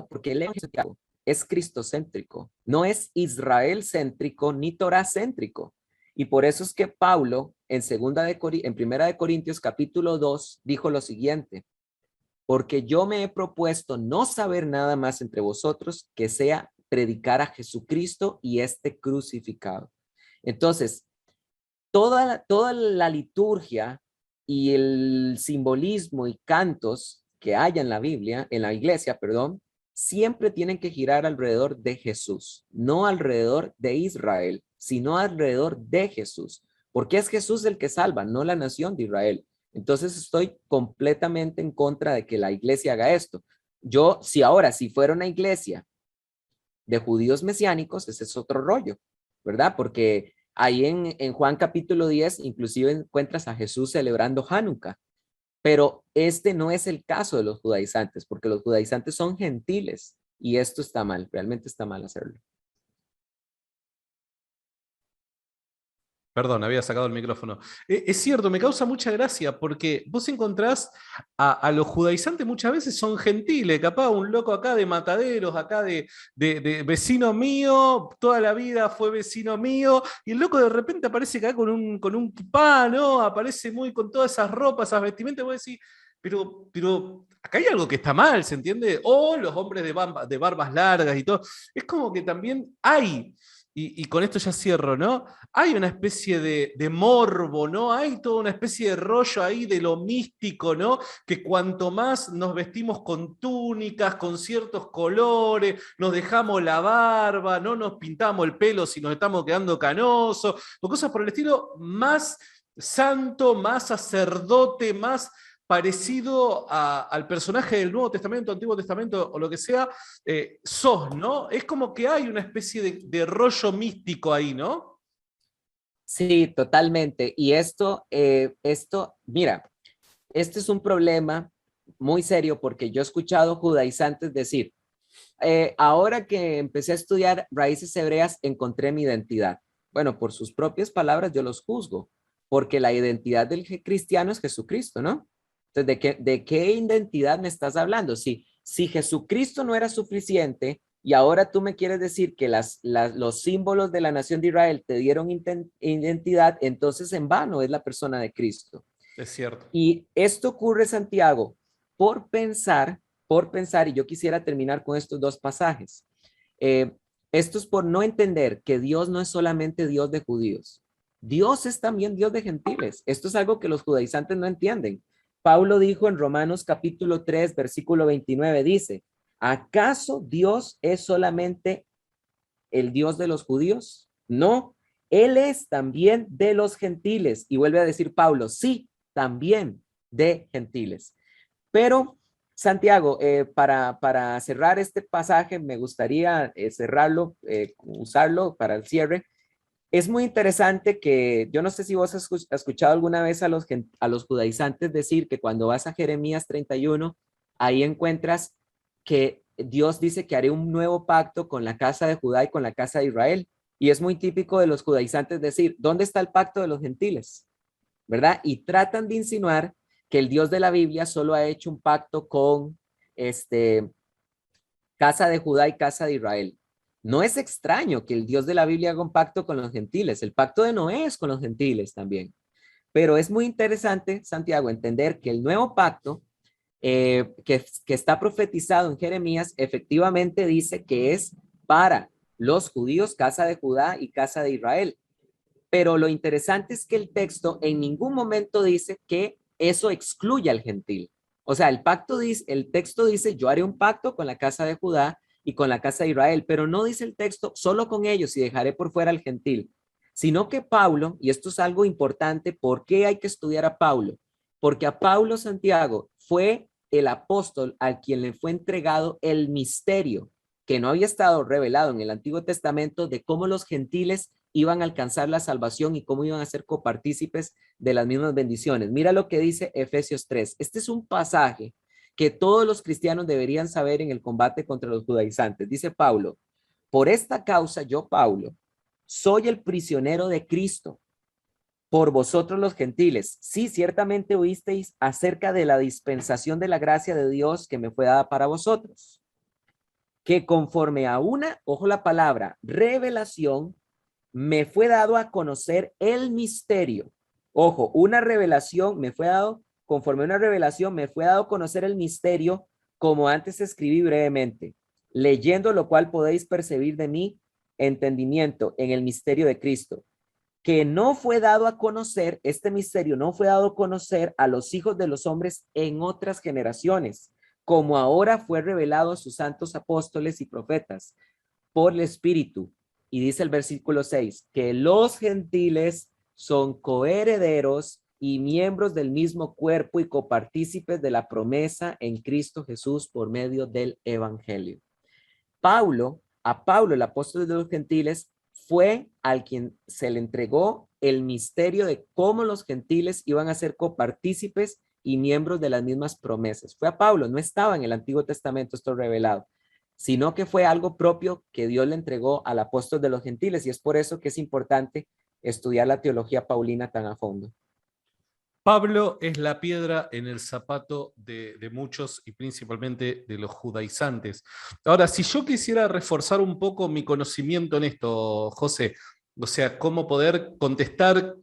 Speaker 2: porque el evangelio es cristocéntrico, no es Israel céntrico ni Torah céntrico. Y por eso es que Pablo en Primera de Corintios capítulo 2 dijo lo siguiente: porque yo me he propuesto no saber nada más entre vosotros que sea predicar a Jesucristo y este crucificado. Entonces, toda la liturgia y el simbolismo y cantos que haya en la Biblia, en la iglesia, perdón, siempre tienen que girar alrededor de Jesús, no alrededor de Israel, sino alrededor de Jesús, porque es Jesús el que salva, no la nación de Israel. Entonces estoy completamente en contra de que la iglesia haga esto. Si fuera una iglesia de judíos mesiánicos, ese es otro rollo, ¿verdad? Porque ahí en Juan capítulo 10 inclusive encuentras a Jesús celebrando Hanukkah, pero este no es el caso de los judaizantes, porque los judaizantes son gentiles y esto está mal, realmente está mal hacerlo.
Speaker 1: Perdón, había sacado el micrófono. Es cierto, me causa mucha gracia porque vos encontrás a los judaizantes muchas veces son gentiles, capaz un loco acá de Mataderos, acá de vecino mío, toda la vida fue vecino mío, y el loco de repente aparece acá con un kipá, ¿no? Aparece muy con todas esas ropas, esas vestimentas, y vos decís, pero acá hay algo que está mal, ¿se entiende? O los hombres de barbas largas y todo. Es como que también hay, y con esto ya cierro, ¿no? Hay una especie de morbo, ¿no? Hay toda una especie de rollo ahí de lo místico, ¿no? Que cuanto más nos vestimos con túnicas, con ciertos colores, nos dejamos la barba, no nos pintamos el pelo si nos estamos quedando canosos, o cosas por el estilo, más santo, más sacerdote, más parecido al personaje del Nuevo Testamento, Antiguo Testamento o lo que sea, sos, ¿no? Es como que hay una especie de rollo místico ahí, ¿no?
Speaker 2: Sí, totalmente. Y mira, este es un problema muy serio porque yo he escuchado judaizantes decir, ahora que empecé a estudiar raíces hebreas, encontré mi identidad. Bueno, por sus propias palabras yo los juzgo, porque la identidad del cristiano es Jesucristo, ¿no? Entonces, ¿de qué identidad me estás hablando? Si Jesucristo no era suficiente y ahora tú me quieres decir que los símbolos de la nación de Israel te dieron identidad, entonces en vano es la persona de Cristo.
Speaker 1: Es cierto.
Speaker 2: Y esto ocurre, Santiago, por pensar, y yo quisiera terminar con estos dos pasajes. Eh, Esto es por no entender que Dios no es solamente Dios de judíos. Dios es también Dios de gentiles. Esto es algo que los judaizantes no entienden. Pablo dijo en Romanos capítulo 3, versículo 29, dice, ¿acaso Dios es solamente el Dios de los judíos? No, Él es también de los gentiles. Y vuelve a decir Pablo, sí, también de gentiles. Pero Santiago, para cerrar este pasaje, me gustaría cerrarlo, usarlo para el cierre. Es muy interesante que, yo no sé si vos has escuchado alguna vez a los judaizantes decir que cuando vas a Jeremías 31, ahí encuentras que Dios dice que haré un nuevo pacto con la casa de Judá y con la casa de Israel. Y es muy típico de los judaizantes decir, ¿dónde está el pacto de los gentiles? ¿Verdad? Y tratan de insinuar que el Dios de la Biblia solo ha hecho un pacto con casa de Judá y casa de Israel. No es extraño que el Dios de la Biblia haga un pacto con los gentiles. El pacto de Noé es con los gentiles también. Pero es muy interesante, Santiago, entender que el nuevo pacto que está profetizado en Jeremías efectivamente dice que es para los judíos, casa de Judá y casa de Israel. Pero lo interesante es que el texto en ningún momento dice que eso excluye al gentil. O sea, el texto dice, yo haré un pacto con la casa de Judá y con la casa de Israel, pero no dice el texto solo con ellos y dejaré por fuera al gentil, sino que Pablo, y esto es algo importante, ¿por qué hay que estudiar a Pablo? Porque a Pablo Santiago fue el apóstol al quien le fue entregado el misterio que no había estado revelado en el Antiguo Testamento de cómo los gentiles iban a alcanzar la salvación y cómo iban a ser copartícipes de las mismas bendiciones. Mira lo que dice Efesios 3. Este es un pasaje que todos los cristianos deberían saber en el combate contra los judaizantes. Dice Pablo, por esta causa yo, Pablo, soy el prisionero de Cristo por vosotros los gentiles. Sí, ciertamente oísteis acerca de la dispensación de la gracia de Dios que me fue dada para vosotros, que conforme a una, ojo la palabra, revelación, me fue dado a conocer el misterio. Ojo, una revelación me fue dado, conforme a una revelación me fue dado a conocer el misterio, como antes escribí brevemente, leyendo lo cual podéis percibir de mí entendimiento en el misterio de Cristo, que no fue dado a conocer, este misterio no fue dado a conocer a los hijos de los hombres en otras generaciones, como ahora fue revelado a sus santos apóstoles y profetas por el Espíritu. Y dice el versículo 6, que los gentiles son coherederos y miembros del mismo cuerpo y copartícipes de la promesa en Cristo Jesús por medio del Evangelio. A Pablo, el apóstol de los gentiles, fue al quien se le entregó el misterio de cómo los gentiles iban a ser copartícipes y miembros de las mismas promesas. Fue a Pablo, no estaba en el Antiguo Testamento esto revelado, sino que fue algo propio que Dios le entregó al apóstol de los gentiles, y es por eso que es importante estudiar la teología paulina tan a fondo.
Speaker 1: Pablo es la piedra en el zapato de muchos y principalmente de los judaizantes. Ahora, si yo quisiera reforzar un poco mi conocimiento en esto, José, o sea, cómo poder contestar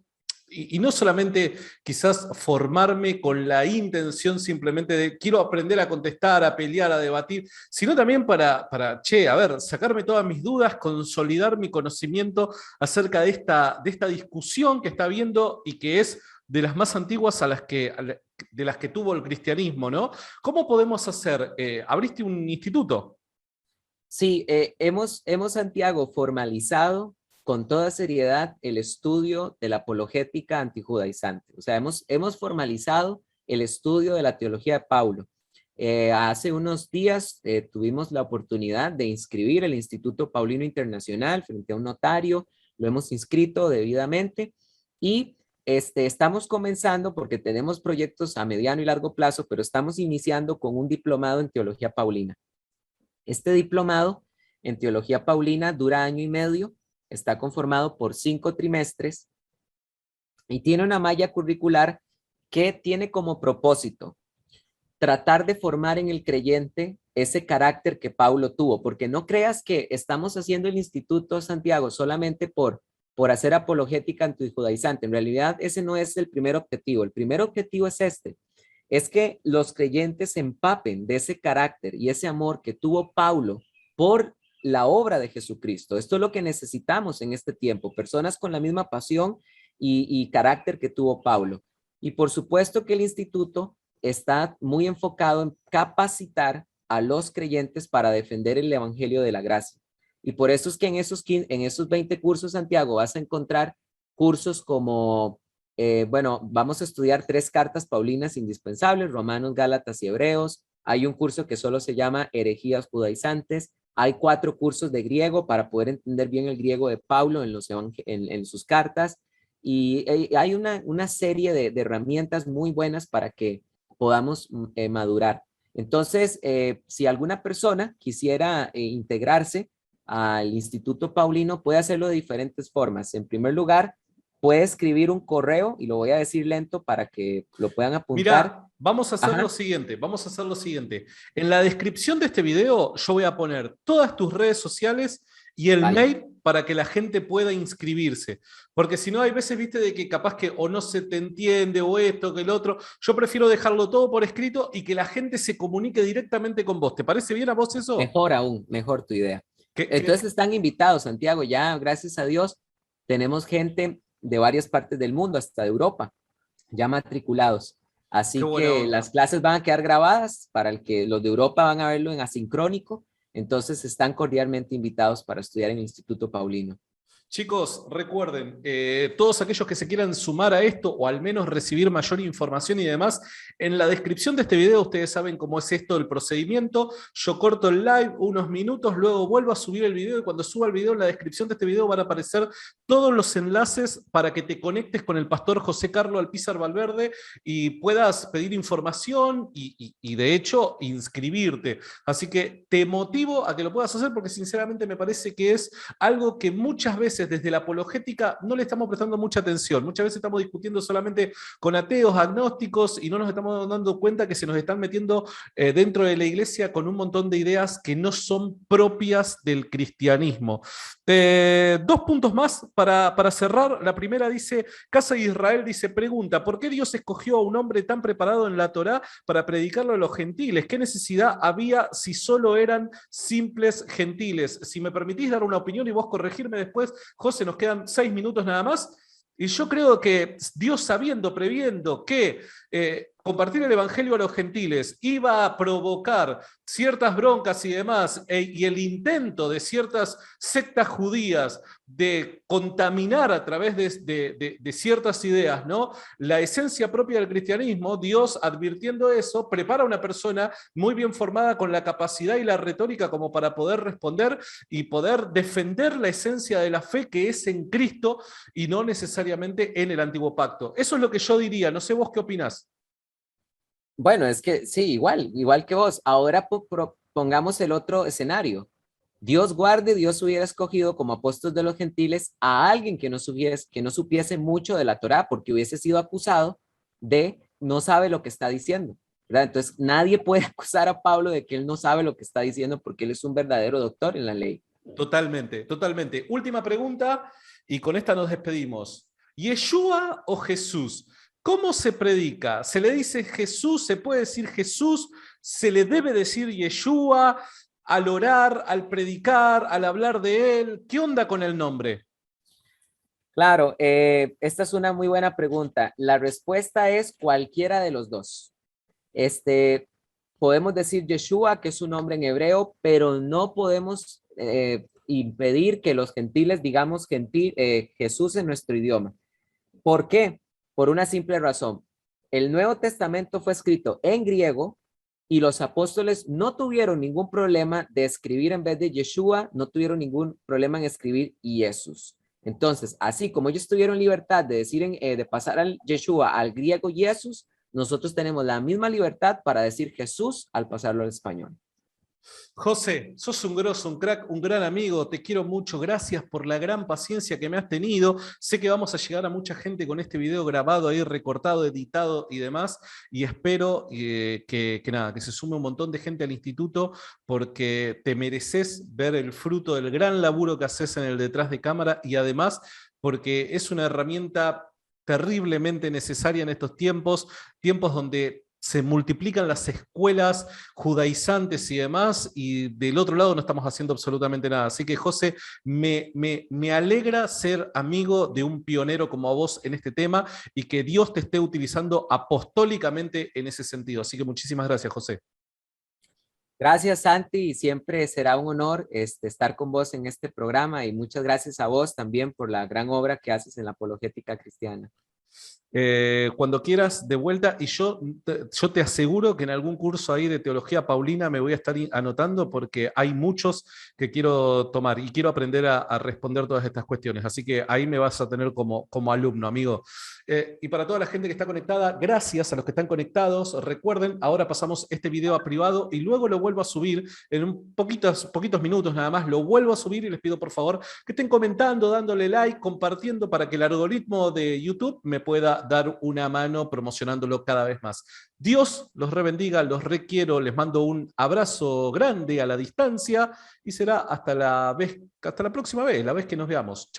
Speaker 1: y no solamente quizás formarme con la intención simplemente de quiero aprender a contestar, a pelear, a debatir, sino también a ver, sacarme todas mis dudas, consolidar mi conocimiento acerca de esta discusión que está habiendo y que es de las más antiguas de las que tuvo el cristianismo, ¿no? ¿Cómo podemos hacer? ¿Abriste un instituto?
Speaker 2: Sí, hemos, Santiago, formalizado con toda seriedad el estudio de la apologética antijudaizante. O sea, hemos formalizado el estudio de la teología de Pablo. Hace unos días tuvimos la oportunidad de inscribir el Instituto Paulino Internacional frente a un notario, lo hemos inscrito debidamente y estamos comenzando porque tenemos proyectos a mediano y largo plazo, pero estamos iniciando con un diplomado en teología paulina. Este diplomado en teología paulina dura año y medio, está conformado por 5 trimestres y tiene una malla curricular que tiene como propósito tratar de formar en el creyente ese carácter que Pablo tuvo, porque no creas que estamos haciendo el Instituto Santiago solamente por hacer apologética antijudaizante. En realidad ese no es el primer objetivo. El primer objetivo es es que los creyentes se empapen de ese carácter y ese amor que tuvo Pablo por la obra de Jesucristo. Esto es lo que necesitamos en este tiempo, personas con la misma pasión y carácter que tuvo Pablo. Y por supuesto que el instituto está muy enfocado en capacitar a los creyentes para defender el evangelio de la gracia. Y por eso es que en esos 20 cursos, Santiago, vas a encontrar cursos como bueno, vamos a estudiar 3 cartas paulinas indispensables, Romanos, Gálatas y Hebreos. Hay un curso que solo se llama Herejías Judaizantes. Hay 4 cursos de griego para poder entender bien el griego de Pablo en sus cartas. Y hay una serie de herramientas muy buenas para que podamos madurar. Entonces, si alguna persona quisiera integrarse al Instituto Paulino, puede hacerlo de diferentes formas. En primer lugar, puede escribir un correo, y lo voy a decir lento para que lo puedan apuntar.
Speaker 1: Mira, vamos a hacer lo
Speaker 2: Ajá,
Speaker 1: siguiente, vamos a hacer lo siguiente. En la descripción de este video yo voy a poner todas tus redes sociales y el
Speaker 2: vale.
Speaker 1: mail para que la gente pueda inscribirse. Porque si no, hay veces, viste, de que capaz que o no se te entiende o esto, que el otro. Yo prefiero dejarlo todo por escrito y que la gente se comunique directamente con vos. ¿Te parece bien a vos eso?
Speaker 2: Mejor aún, mejor tu idea.
Speaker 1: Que,
Speaker 2: Entonces
Speaker 1: que,
Speaker 2: están invitados, Santiago, ya gracias a Dios tenemos gente de varias partes del mundo, hasta de Europa, ya matriculados.
Speaker 1: qué
Speaker 2: Así
Speaker 1: buena
Speaker 2: que las
Speaker 1: onda.
Speaker 2: clases van a quedar grabadas para el que los de Europa van a verlo en asincrónico. Entonces están cordialmente invitados para estudiar en el Instituto Paulino.
Speaker 1: Chicos, recuerden, todos aquellos que se quieran sumar a esto o al menos recibir mayor información y demás, en la descripción de este video ustedes saben cómo es esto del procedimiento. Yo corto el live unos minutos, luego vuelvo a subir el video y cuando suba el video en la descripción de este video van a aparecer todos los enlaces para que te conectes con el pastor José Carlos Alpizar Valverde y puedas pedir información y de hecho inscribirte. Así que te motivo a que lo puedas hacer porque sinceramente me parece que es algo que muchas veces desde la apologética no le estamos prestando mucha atención. Muchas veces estamos discutiendo solamente con ateos, agnósticos, y no nos estamos dando cuenta que se nos están metiendo dentro de la iglesia con un montón de ideas que no son propias del cristianismo. 2 puntos más para cerrar. La primera dice, Casa de Israel dice, pregunta, ¿por qué Dios escogió a un hombre tan preparado en la Torá para predicarlo a los gentiles? ¿Qué necesidad había si solo eran simples gentiles? Si me permitís dar una opinión y vos corregirme después, José, nos quedan 6 minutos nada más. Y yo creo que Dios, sabiendo, previendo que compartir el evangelio a los gentiles iba a provocar ciertas broncas y demás, y el intento de ciertas sectas judías de contaminar a través de ciertas ideas, ¿no? La esencia propia del cristianismo, Dios, advirtiendo eso, prepara a una persona muy bien formada con la capacidad y la retórica como para poder responder y poder defender la esencia de la fe que es en Cristo y no necesariamente en el antiguo pacto. Eso es lo que yo diría. No sé vos qué opinás.
Speaker 2: Bueno, es que sí, igual que vos. Ahora pongamos el otro escenario. Dios guarde, Dios hubiera escogido como apóstol de los gentiles a alguien que no supiese mucho de la Torá, porque hubiese sido acusado de no sabe lo que está diciendo, ¿verdad? Entonces nadie puede acusar a Pablo de que él no sabe lo que está diciendo porque él es un verdadero doctor en la ley.
Speaker 1: Totalmente, totalmente. Última pregunta y con esta nos despedimos. ¿Yeshua o Jesús? ¿Cómo se predica? ¿Se le dice Jesús? ¿Se puede decir Jesús? ¿Se le debe decir Yeshua al orar, al predicar, al hablar de él? ¿Qué onda con el nombre?
Speaker 2: Claro, esta es una muy buena pregunta. La respuesta es cualquiera de los dos. Este, podemos decir Yeshua, que es un nombre en hebreo, pero no podemos impedir que los gentiles digamos Jesús en nuestro idioma. ¿Por qué? Por una simple razón. El Nuevo Testamento fue escrito en griego y los apóstoles no tuvieron ningún problema de escribir en vez de Yeshua, no tuvieron ningún problema en escribir Jesús. Entonces, así como ellos tuvieron libertad de decir, de pasar al Yeshua al griego Jesús, nosotros tenemos la misma libertad para decir Jesús al pasarlo al español.
Speaker 1: José, sos un grosso, un crack, un gran amigo, te quiero mucho, gracias por la gran paciencia que me has tenido. Sé que vamos a llegar a mucha gente con este video grabado ahí, recortado, editado y demás, y espero que se sume un montón de gente al instituto porque te mereces ver el fruto del gran laburo que haces en el detrás de cámara y además porque es una herramienta terriblemente necesaria en estos tiempos, tiempos donde se multiplican las escuelas judaizantes y demás, y del otro lado no estamos haciendo absolutamente nada. Así que, José, me alegra ser amigo de un pionero como vos en este tema y que Dios te esté utilizando apostólicamente en ese sentido. Así que muchísimas gracias, José.
Speaker 2: Gracias, Santi, y siempre será un honor estar con vos en este programa y muchas gracias a vos también por la gran obra que haces en la apologética cristiana.
Speaker 1: Cuando quieras, de vuelta, y yo te aseguro que en algún curso ahí de teología paulina me voy a estar anotando porque hay muchos que quiero tomar y quiero aprender a responder todas estas cuestiones. Así que ahí me vas a tener como alumno, amigo. Y para toda la gente que está conectada, gracias a los que están conectados. Recuerden, ahora pasamos este video a privado y luego lo vuelvo a subir en poquitos minutos nada más. Lo vuelvo a subir y les pido por favor que estén comentando, dándole like, compartiendo para que el algoritmo de YouTube me pueda dar una mano promocionándolo cada vez más. Dios los rebendiga, los requiero, les mando un abrazo grande a la distancia y será hasta la próxima vez, la vez que nos veamos. Chau.